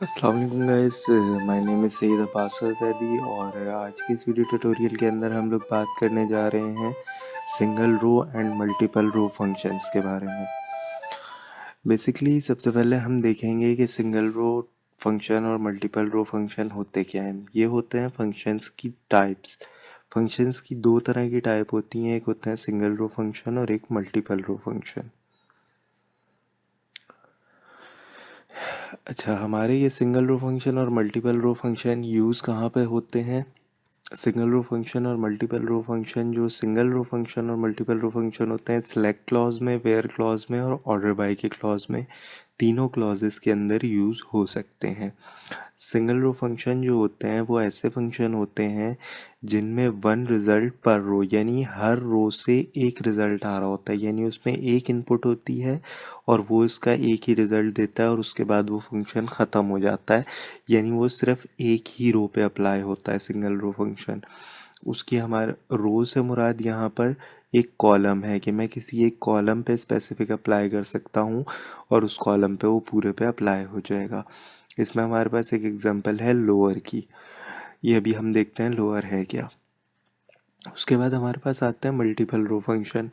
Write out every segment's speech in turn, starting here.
अस्सलाम वालेकुम guys, my name is Saeed Abbas Zaidi और आज के इस वीडियो ट्यूटोरियल के अंदर हम लोग बात करने जा रहे हैं single row and multiple row functions के बारे में। बेसिकली सबसे पहले हम देखेंगे कि सिंगल रो फंक्शन और मल्टीपल रो फंक्शन होते क्या हैं। ये होते हैं फंक्शंस की टाइप्स। फंक्शंस की दो तरह की टाइप होती हैं, एक होता है सिंगल रो फंक्शन और एक मल्टीपल रो फंक्शन। अच्छा, हमारे ये सिंगल रो फंक्शन और मल्टीपल रो फंक्शन यूज़ कहाँ पे होते हैं? सिंगल रो फंक्शन और मल्टीपल रो फंक्शन, जो सिंगल रो फंक्शन और मल्टीपल रो फंक्शन होते हैं, सिलेक्ट क्लॉज में, वेयर क्लॉज में और ऑर्डर बाय के क्लॉज में, तीनों क्लॉजेस के अंदर यूज़ हो सकते हैं। सिंगल रो फंक्शन जो होते हैं वो ऐसे फंक्शन होते हैं जिनमें वन रिज़ल्ट पर रो, यानी हर रो से एक रिज़ल्ट आ रहा होता है, यानी उसमें एक इनपुट होती है और वो इसका एक ही रिज़ल्ट देता है और उसके बाद वो फंक्शन ख़त्म हो जाता है, यानी वो सिर्फ एक ही रो पे अप्लाई होता है सिंगल रो फंक्शन। उसकी हमारे रो से मुराद यहाँ पर एक कॉलम है कि मैं किसी एक कॉलम पे स्पेसिफिक अप्लाई कर सकता हूँ और उस कॉलम पे वो पूरे पे अप्लाई हो जाएगा। इसमें हमारे पास एक एग्जांपल है लोअर की। ये अभी हम देखते हैं लोअर है क्या। उसके बाद हमारे पास आता है multiple row function.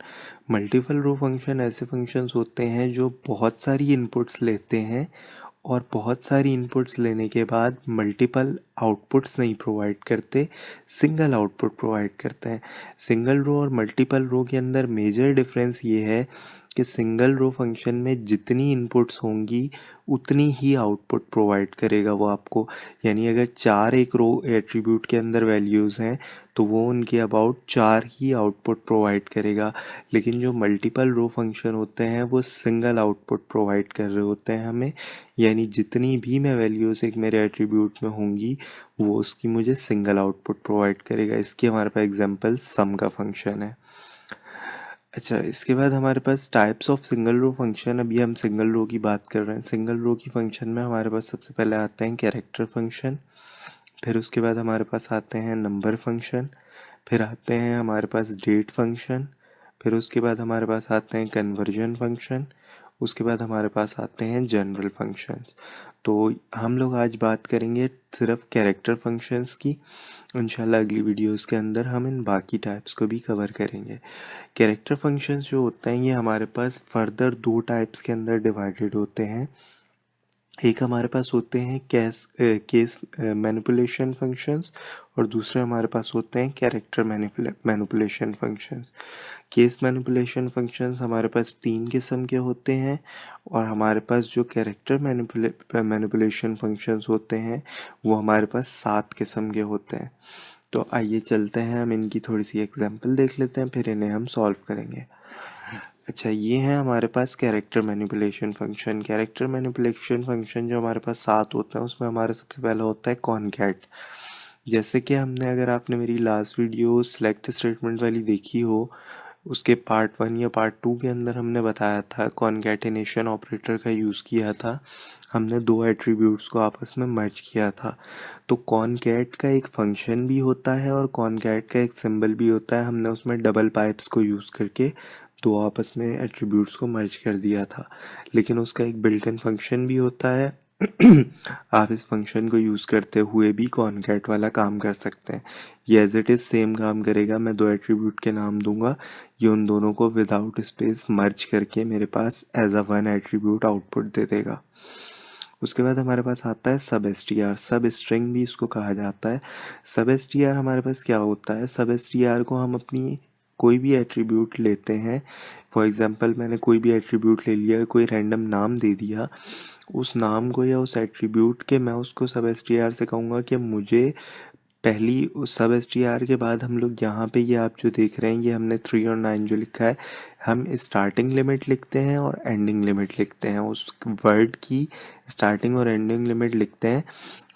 Multiple row function ऐसे फंक्शंस होते हैं जो बहुत सारी इनपुट्स लेते हैं और बहुत सारी इनपुट्स लेने के बाद मल्टीपल आउटपुट्स नहीं प्रोवाइड करते, सिंगल आउटपुट प्रोवाइड करते हैं। सिंगल रो और मल्टीपल रो के अंदर मेजर डिफरेंस ये है कि सिंगल रो फंक्शन में जितनी इनपुट्स होंगी उतनी ही आउटपुट प्रोवाइड करेगा वो आपको। यानी अगर चार एक रो एट्रीब्यूट के अंदर वैल्यूज़ हैं तो वो उनके अबाउट चार ही आउटपुट प्रोवाइड करेगा। लेकिन जो मल्टीपल रो फंक्शन होते हैं वो सिंगल आउटपुट प्रोवाइड कर रहे होते हैं हमें, यानी जितनी भी मैं वैल्यूज़ एक मेरे एट्रीब्यूट में होंगी वो उसकी मुझे सिंगल आउटपुट प्रोवाइड करेगा। इसकी हमारे पास एग्जांपल सम का फंक्शन है। अच्छा, इसके बाद हमारे पास types of single row function. अभी हम सिंगल रो की बात कर रहे हैं। सिंगल रो की फंक्शन में हमारे पास सबसे पहले आते हैं कैरेक्टर फंक्शन, फिर उसके बाद हमारे पास आते हैं नंबर फंक्शन, फिर आते हैं हमारे पास डेट फंक्शन, फिर उसके बाद हमारे पास आते हैं कन्वर्जन फंक्शन, उसके बाद हमारे पास आते हैं जनरल फंक्शंस। तो हम लोग आज बात करेंगे सिर्फ कैरेक्टर फंक्शंस की। इंशाल्लाह अगली वीडियोस के अंदर हम इन बाकी टाइप्स को भी कवर करेंगे। कैरेक्टर फंक्शंस जो होते हैं ये हमारे पास फर्दर दो टाइप्स के अंदर डिवाइडेड होते हैं। एक हमारे पास होते हैं केस मैनिपुलेशन फंक्शंस और दूसरे हमारे पास होते हैं character manipulation functions. Case manipulation functions हमारे पास तीन किस्म के होते हैं और हमारे पास जो कैरेक्टर मैनिपुलेशन फंक्शंस होते हैं वो हमारे पास 7 किस्म के होते हैं। तो आइए चलते हैं, हम इनकी थोड़ी सी एग्जांपल देख लेते हैं, फिर इन्हें हम सॉल्व करेंगे। अच्छा, ये है हमारे पास character manipulation function. Character manipulation function जो हमारे पास 7 होते हैं उसमें हमारा सबसे पहला होता है कॉनकैट। जैसे कि हमने, अगर आपने मेरी लास्ट वीडियो सिलेक्ट स्टेटमेंट वाली देखी हो, उसके पार्ट 1 या पार्ट 2 के अंदर हमने बताया था कॉनकैटिनेशन ऑपरेटर का यूज़ किया था। हमने दो एट्रीब्यूट्स को आपस में मर्ज किया था। तो कॉनकैट का एक फंक्शन भी होता है और कॉनकैट का एक सिंबल भी होता है। हमने उसमें डबल पाइप्स को यूज़ करके दो आपस में एट्रीब्यूट्स को मर्ज कर दिया था। लेकिन उसका एक बिल्ट इन फंक्शन भी होता है। आप इस फंक्शन को यूज़ करते हुए भी कॉनकैट वाला काम कर सकते हैं। ये एज इट इज़ सेम काम करेगा। मैं दो एट्रीब्यूट के नाम दूंगा, ये उन दोनों को विदाउट स्पेस मर्ज करके मेरे पास as a one attribute output दे देगा। उसके बाद हमारे पास आता है सब S T R. Substring भी इसको कहा जाता है। सब एस टी आर हमारे पास क्या होता है? सब एस टी आर को हम अपनी कोई भी एट्रीब्यूट लेते हैं। फॉर एग्जांपल मैंने कोई भी एट्रीब्यूट ले लिया, कोई रैंडम नाम दे दिया, उस नाम को या उस एट्रीब्यूट के मैं उसको सब एस टी आर से कहूँगा कि मुझे पहली उस सब एस टी आर के बाद हम लोग यहाँ पे ये आप जो देख रहे हैं ये हमने 3 और 9 जो लिखा है, हम स्टार्टिंग लिमिट लिखते हैं और एंडिंग लिमिट लिखते हैं। उस वर्ड की स्टार्टिंग और एंडिंग लिमिट लिखते हैं,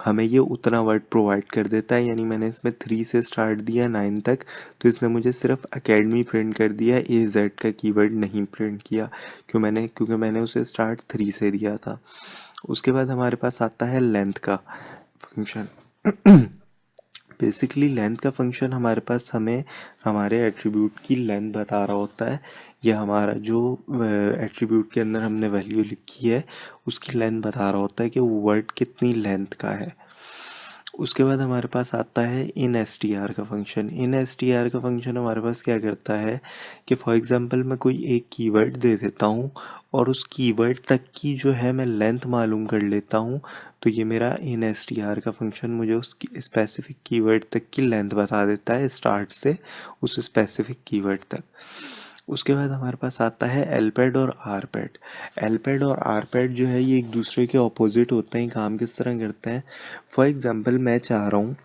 हमें ये उतना वर्ड प्रोवाइड कर देता है। यानी मैंने इसमें 3 से स्टार्ट दिया 9 तक, तो इसने मुझे सिर्फ अकेडमी प्रिंट कर दिया, ए जेड का कीवर्ड नहीं प्रिंट किया। क्योंकि मैंने उसे स्टार्ट 3 से दिया था। उसके बाद हमारे पास आता है लेंथ का फंक्शन। बेसिकली लेंथ का फंक्शन हमारे पास हमें हमारे एट्रीब्यूट की लेंथ बता रहा होता है या हमारा जो एट्रीब्यूट के अंदर हमने वैल्यू लिखी है उसकी लेंथ बता रहा होता है कि वो वर्ड कितनी लेंथ का है। उसके बाद हमारे पास आता है इन एस टी आर का function. In S T are का फंक्शन हमारे पास क्या करता है कि फॉर एग्जांपल मैं कोई एक कीवर्ड दे देता हूँ और उस कीवर्ड तक की जो है मैं लेंथ मालूम कर लेता हूँ, तो ये मेरा इन एस टी आर का फंक्शन मुझे उस स्पेसिफिक कीवर्ड तक की लेंथ बता देता है स्टार्ट से उस स्पेसिफिक कीवर्ड तक। उसके बाद हमारे पास आता है एलपैड और आरपैड। एलपैड और आरपैड जो है ये एक दूसरे के ऑपोजिट होते हैं। काम किस तरह करते हैं, फॉर एग्जांपल मैं चाह रहा हूँ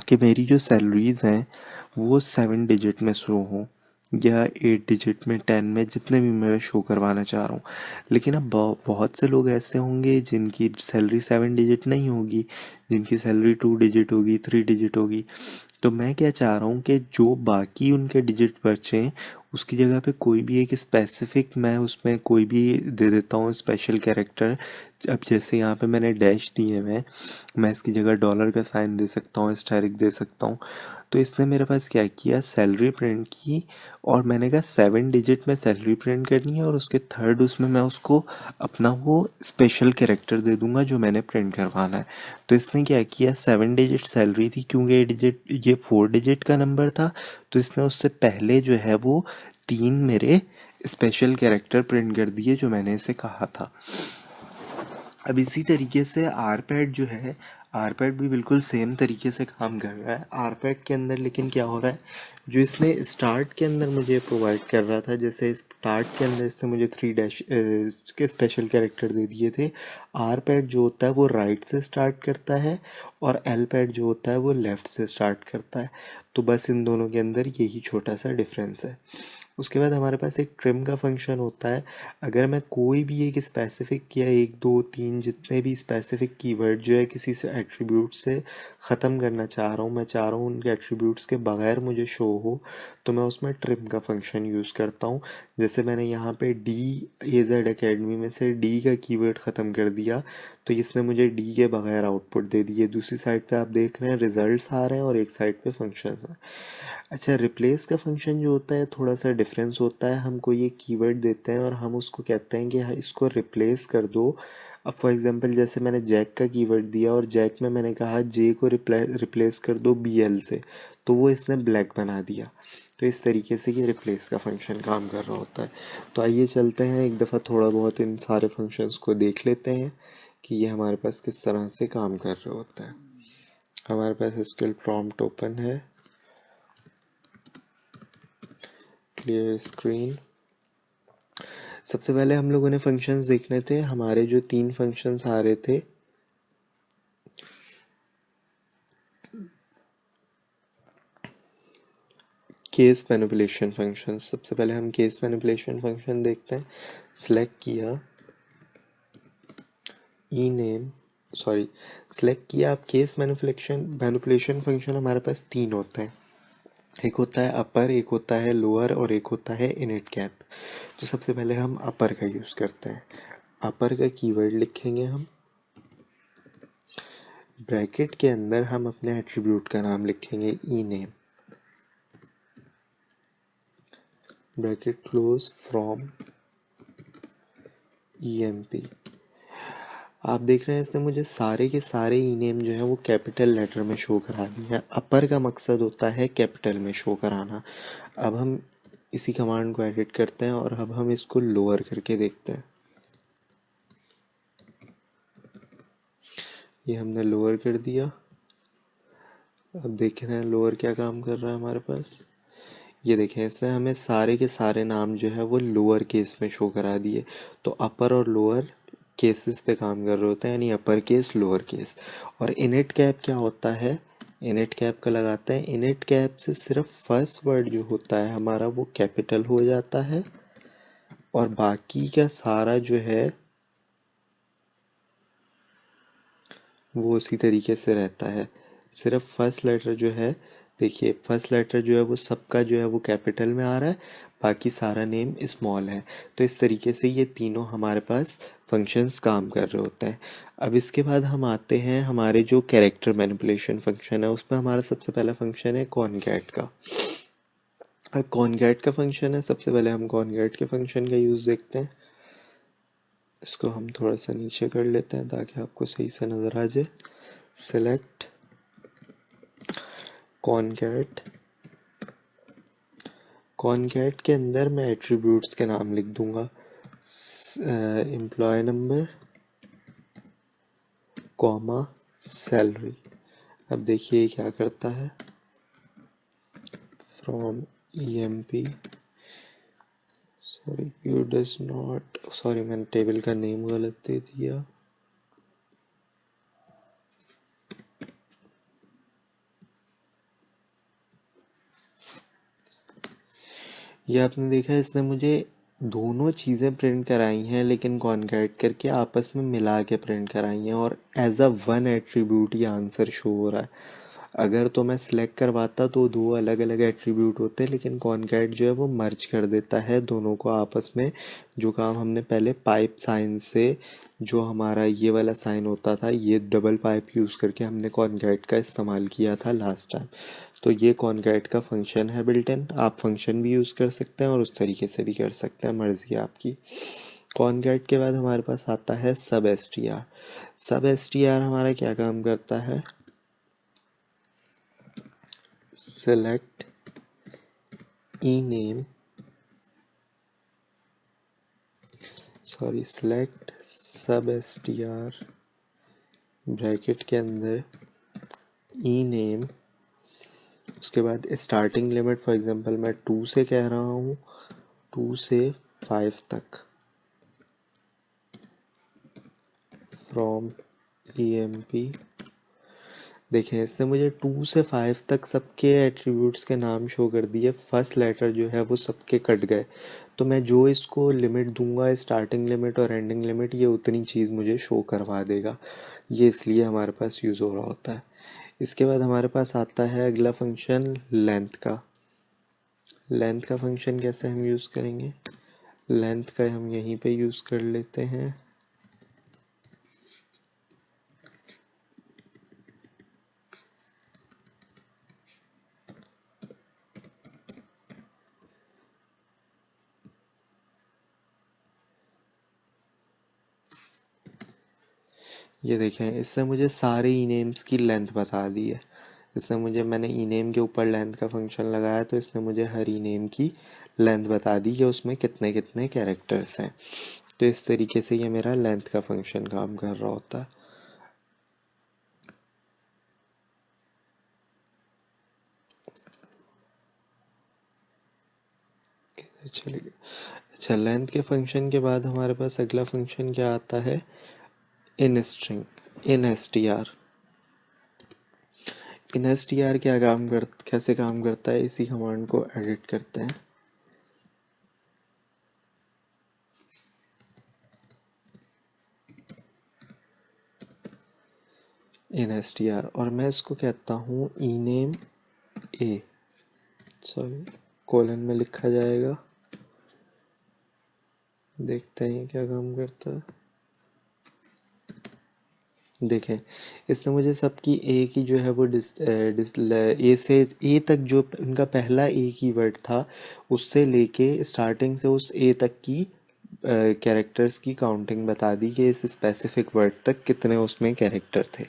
कि मेरी जो सैलरीज हैं वो 7 डिजिट में शो हो या 8 डिजिट में, 10 में, जितने भी मैं शो करवाना चाह रहा हूँ। लेकिन अब बहुत से लोग ऐसे होंगे जिनकी सैलरी 7 डिजिट नहीं होगी, जिनकी सैलरी 2 डिजिट होगी, 3 डिजिट होगी। तो मैं क्या चाह रहा हूँ कि जो बाकी उनके डिजिट बचे उसकी जगह पे कोई भी एक स्पेसिफिक मैं उसमें कोई भी दे देता हूँ स्पेशल कैरेक्टर। अब जैसे यहाँ पे मैंने डैश दिए हुए, मैं इसकी जगह डॉलर का साइन दे सकता हूँ, स्टैरिक दे सकता हूँ। तो इसने मेरे पास क्या किया, सैलरी प्रिंट की और मैंने कहा 7 डिजिट में सैलरी प्रिंट करनी है और उसके थर्ड उसमें मैं उसको अपना वो स्पेशल कैरेक्टर दे दूंगा जो मैंने प्रिंट करवाना है। तो इसने क्या किया, 7 डिजिट सैलरी थी क्योंकि ये 4 डिजिट का नंबर था, तो इसने उससे पहले जो है वो 3 मेरे स्पेशल कैरेक्टर प्रिंट कर दिए जो मैंने इसे कहा था। अब इसी तरीके से आरपैड जो है, आरपैड भी बिल्कुल सेम तरीके से काम कर रहा है। आरपैड के अंदर लेकिन क्या हो रहा है, जो इसने स्टार्ट के अंदर मुझे प्रोवाइड कर रहा था, जैसे स्टार्ट के अंदर इससे मुझे 3 डैश के स्पेशल कैरेक्टर दे दिए थे। आरपैड जो होता है वो राइट से स्टार्ट करता है और एलपैड जो होता है वो लेफ़्ट से स्टार्ट करता है। तो बस इन दोनों के अंदर यही छोटा सा डिफरेंस है। उसके बाद हमारे पास एक ट्रिम का फंक्शन होता है। अगर मैं कोई भी एक स्पेसिफिक या 1 2 3 जितने भी स्पेसिफिक कीवर्ड जो है किसी से एट्रीब्यूट से ख़त्म करना चाह रहा हूँ, मैं चाह रहा हूँ उनके एट्रीब्यूट्स के बगैर मुझे शो हो, तो मैं उसमें ट्रिम का फंक्शन यूज़ करता हूँ। जैसे मैंने यहाँ पे AZ Academy में से डी का कीवर्ड ख़त्म कर दिया, तो इसने मुझे डी के बगैर आउटपुट दे दिए। दूसरी साइड पे आप देख रहे हैं रिजल्ट्स आ रहे हैं और एक साइड पे फंक्शंस हैं। अच्छा, रिप्लेस का फंक्शन जो होता है थोड़ा सा डिफरेंस होता है। हम कोई एक कीवर्ड देते हैं और हम उसको कहते हैं कि हाँ इसको रिप्लेस कर दो। अब फॉर एग्जांपल जैसे मैंने जैक का कीवर्ड दिया और जैक में मैंने कहा जे को रिप्लेस कर दो BL से, तो वो इसने ब्लैक बना दिया। तो इस तरीके से ये रिप्लेस का फंक्शन काम कर रहा होता है। तो आइए चलते हैं एक दफ़ा थोड़ा बहुत इन सारे फंक्शंस को देख लेते हैं कि ये हमारे पास किस तरह से काम कर रहे होते हैं। हमारे पास SQL प्रॉम्प्ट ओपन है, क्लियर स्क्रीन। सबसे पहले हम लोगों ने फंक्शंस देखने थे। हमारे जो 3 फंक्शंस आ रहे थे, केस मैनिपुलेशन फंक्शन। सबसे पहले हम केस मैनिपुलेशन फंक्शन देखते हैं। सिलेक्ट किया सिलेक्ट किया आप केस मैनिपुलेशन फंक्शन हमारे पास 3 होते हैं। एक होता है अपर, एक होता है लोअर और एक होता है इनिट कैप। तो सबसे पहले हम अपर का यूज़ करते हैं। अपर का कीवर्ड लिखेंगे हम, ब्रैकेट के अंदर हम अपने एट्रीब्यूट का नाम लिखेंगे ई-नेम, ब्रैकेट क्लोज फ्रॉम EMP। आप देख रहे हैं इसने मुझे सारे के सारे ई-नेम जो है वो कैपिटल लेटर में शो करा दिए हैं। अपर का मकसद होता है कैपिटल में शो कराना। अब हम इसी कमांड को एडिट करते हैं और अब हम इसको लोअर करके देखते हैं। ये हमने लोअर कर दिया। अब देखते हैं लोअर क्या काम कर रहा है हमारे पास। ये देखें, इससे हमें सारे के सारे नाम जो है वो लोअर केस में शो करा दिए। तो अपर और लोअर केसेस पे काम कर रहे होते हैं, यानी अपर केस लोअर केस। और इनिट कैप क्या होता है, इनिट कैप का लगाते हैं। इनिट कैप से सिर्फ फर्स्ट वर्ड जो होता है हमारा वो कैपिटल हो जाता है और बाकी का सारा जो है वो उसी तरीके से रहता है। सिर्फ फर्स्ट लेटर जो है, देखिए फर्स्ट लेटर जो है वो सबका जो है वो कैपिटल में आ रहा है, बाकी सारा नेम स्मॉल है। तो इस तरीके से ये तीनों हमारे पास फंक्शंस काम कर रहे होते हैं। अब इसके बाद हम आते हैं हमारे जो कैरेक्टर मैनिपुलेशन फंक्शन है, उसमें हमारा सबसे पहला फंक्शन है कॉनकैट का। कॉनकैट का फंक्शन है। सबसे पहले हम कॉनकैट के फंक्शन का यूज़ देखते हैं। इसको हम थोड़ा सा नीचे कर लेते हैं ताकि आपको सही से नज़र आ जाए। सेलेक्ट कॉनकैट, कॉनकैट के अंदर मैं एट्रीब्यूट्स के नाम लिख दूंगा। Employ number comma salary. अब देखिए क्या करता है, from EMP, sorry view does not, sorry मैंने टेबल का नेम गलत दे दिया। ये आपने देखा, इसने मुझे दोनों चीज़ें प्रिंट कराई हैं लेकिन कॉनकैट करके आपस में मिला के प्रिंट कराई हैं, और एज अ वन एट्रीब्यूट ये आंसर शो हो रहा है। अगर तो मैं सिलेक्ट करवाता तो दो अलग अलग एट्रीब्यूट होते, लेकिन कॉनकैट जो है वो मर्ज कर देता है दोनों को आपस में। जो काम हमने पहले पाइप साइन से, जो हमारा ये वाला साइन होता था, ये डबल पाइप यूज़ करके हमने कॉनकैट का इस्तेमाल किया था लास्ट टाइम। तो ये कॉनकैट का फंक्शन है बिल्ट इन। आप फंक्शन भी यूज़ कर सकते हैं और उस तरीके से भी कर सकते हैं, मर्ज़ी है आपकी। कॉनकैट के बाद हमारे पास आता है सब str। सब str हमारा क्या काम करता है, सेलेक्ट ename, सॉरी सेलेक्ट सब str ब्रैकेट के अंदर ename, उसके बाद स्टार्टिंग लिमिट फॉर एग्जांपल मैं 2 से कह रहा हूँ, 2 से 5 तक, फ्रॉम EMP। देखें, इससे मुझे 2 से 5 तक सबके एट्रीब्यूट्स के नाम शो कर दिए। फर्स्ट लेटर जो है वो सबके कट गए, तो मैं जो इसको लिमिट दूंगा, स्टार्टिंग लिमिट और एंडिंग लिमिट, ये उतनी चीज़ मुझे शो करवा देगा। ये इसलिए हमारे पास यूज़ हो रहा होता है। इसके बाद हमारे पास आता है अगला फंक्शन लेंथ का। लेंथ का फंक्शन कैसे हम यूज़ करेंगे, लेंथ का हम यहीं पे यूज़ कर लेते हैं। ये देखें, इससे मुझे सारे ई नेम्स की लेंथ बता दी है। इससे मुझे, मैंने ई नेम के ऊपर लेंथ का फंक्शन लगाया तो इसने मुझे हर ई नेम की लेंथ बता दी कि उसमें कितने कितने कैरेक्टर्स हैं। तो इस तरीके से ये मेरा लेंथ का फंक्शन काम कर रहा होता है। चलिए, अच्छा, लेंथ के फंक्शन के बाद हमारे पास अगला फंक्शन क्या आता है, in string, in str। In str क्या काम कर, कैसे काम करता है, इसी कमांड को एडिट करते हैं। इन str, और मैं इसको कहता हूँ ename a, सॉरी कोलन में लिखा जाएगा। देखते हैं क्या काम करता है। देखें, इसने मुझे सबकी ए की जो है वो ए से ए तक, जो उनका पहला ए की वर्ड था, उससे लेके स्टार्टिंग से उस ए तक की कैरेक्टर्स की काउंटिंग बता दी कि इस स्पेसिफिक वर्ड तक कितने उसमें कैरेक्टर थे।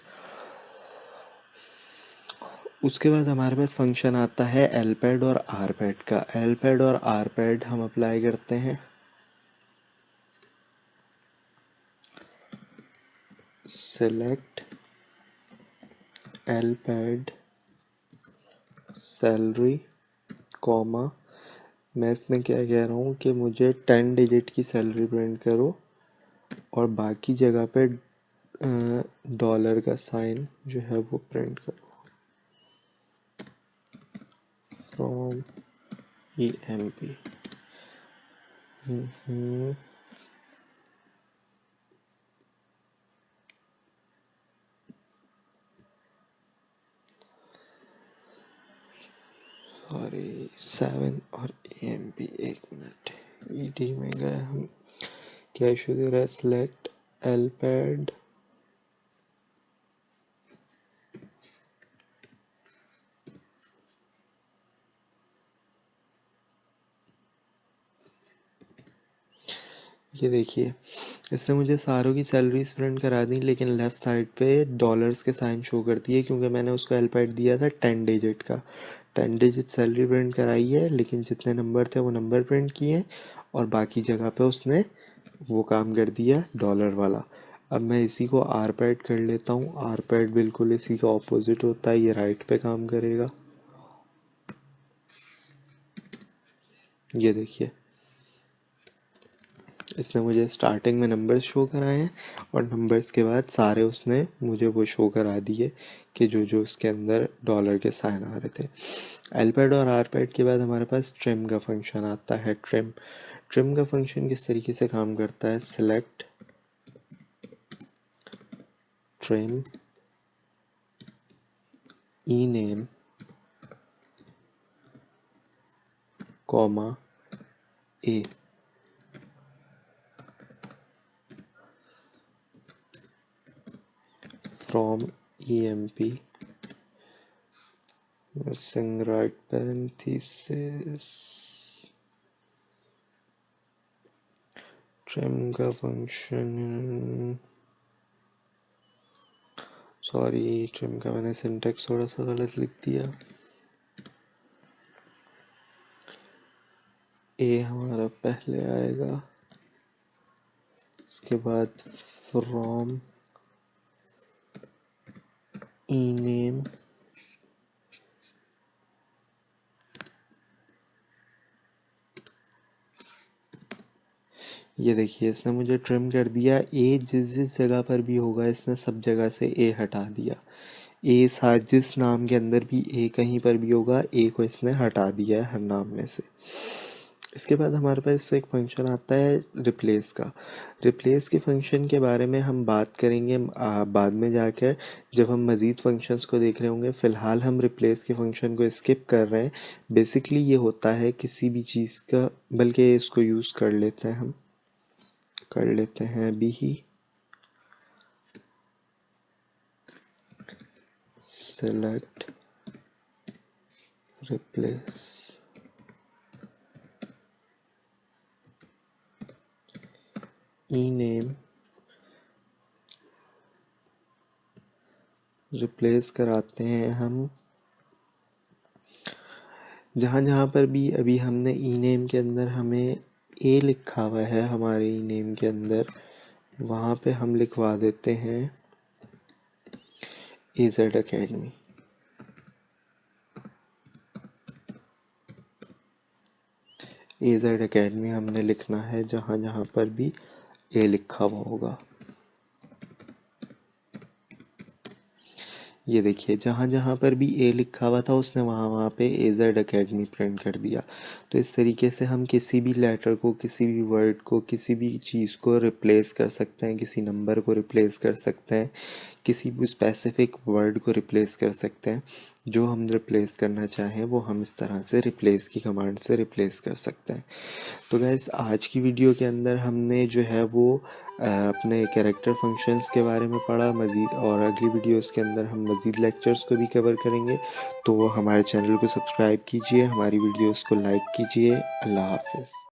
उसके बाद हमारे पास फंक्शन आता है lpad और rpad का। lpad और rpad हम अप्लाई करते हैं। सेलेक्ट lpad सैलरी कॉमा, मैं इसमें क्या कह रहा हूँ कि मुझे 10 डिजिट की सैलरी प्रिंट करो, और बाकी जगह पे डॉलर का साइन जो है वो प्रिंट करो, फ्रॉम EMP। सॉरी 7 और EMP, एक मिनट, ED में गए हम, क्या इशू दे रहा है, सेलेक्ट lpad ये देखिए, इसने मुझे सारों की सैलरीज प्रिंट करा दी, लेकिन लेफ़्ट साइड पे डॉलर्स के साइन शो करती है, क्योंकि मैंने उसको एल्फाबेट दिया था 10 डिजिट का। 10 डिजिट सैलरी प्रिंट कराई है, लेकिन जितने नंबर थे वो नंबर प्रिंट किए हैं, और बाकी जगह पे उसने वो काम कर दिया डॉलर वाला। अब मैं इसी को आर पैड कर लेता हूँ। आर पैड बिल्कुल इसी का ऑपोजिट होता है, ये राइट पे काम करेगा। ये देखिए, इसने मुझे स्टार्टिंग में नंबर्स शो कराए हैं, और नंबर्स के बाद सारे उसने मुझे वो शो करा दिए कि जो जो उसके अंदर डॉलर के साइन आ रहे थे। एलपैड और आरपैड के बाद हमारे पास ट्रिम का फंक्शन आता है। ट्रिम का फंक्शन किस तरीके से काम करता है? Select trim E name comma A. from EMP missing right parenthesis। trim का फंक्शन, सॉरी, ट्रिम का मैंने सिंटेक्स थोड़ा सा गलत लिख दिया। ए हमारा पहले आएगा, उसके बाद फ्रॉम ई नेम ये देखिए, इसने मुझे ट्रिम कर दिया। ए जिस जिस जगह पर भी होगा इसने सब जगह से ए हटा दिया। ए सार जिस नाम के अंदर भी ए कहीं पर भी होगा, ए को इसने हटा दिया है हर नाम में से। इसके बाद हमारे पास एक फंक्शन आता है रिप्लेस का। रिप्लेस के फंक्शन के बारे में हम बात करेंगे बाद में जाकर, जब हम मज़ीद फंक्शंस को देख रहे होंगे। फ़िलहाल हम रिप्लेस के फंक्शन को स्किप कर रहे हैं। बेसिकली ये होता है किसी भी चीज़ का, बल्कि इसको यूज़ कर लेते हैं, हम कर लेते हैं अभी ही। सेलेक्ट रिप्लेस ई नेम, रिप्लेस कराते हैं हम जहाँ जहाँ पर भी अभी हमने ई नेम के अंदर हमें ए लिखा हुआ है हमारे ई नेम के अंदर, वहाँ पे हम लिखवा देते हैं AZ Academy। AZ Academy हमने लिखना है जहाँ जहाँ पर भी ए लिखा हुआ होगा। ये देखिए, जहाँ जहाँ पर भी ए लिखा हुआ था उसने वहाँ वहाँ पे AZ Academy प्रिंट कर दिया। तो इस तरीके से हम किसी भी लेटर को, किसी भी वर्ड को, किसी भी चीज़ को रिप्लेस कर सकते हैं, किसी नंबर को रिप्लेस कर सकते हैं, किसी भी स्पेसिफिक वर्ड को रिप्लेस कर सकते हैं। जो हम रिप्लेस करना चाहें वो हम इस तरह से रिप्लेस की कमांड से रिप्लेस कर सकते हैं। तो गाइस, आज की वीडियो के अंदर हमने जो है वो अपने कैरेक्टर फंक्शंस के बारे में पढ़ा मज़ीद, और अगली वीडियोस के अंदर हम मज़ीद लेक्चर्स को भी कवर करेंगे। तो हमारे चैनल को सब्सक्राइब कीजिए, हमारी वीडियोस को लाइक कीजिए। अल्लाह हाफ़िज़।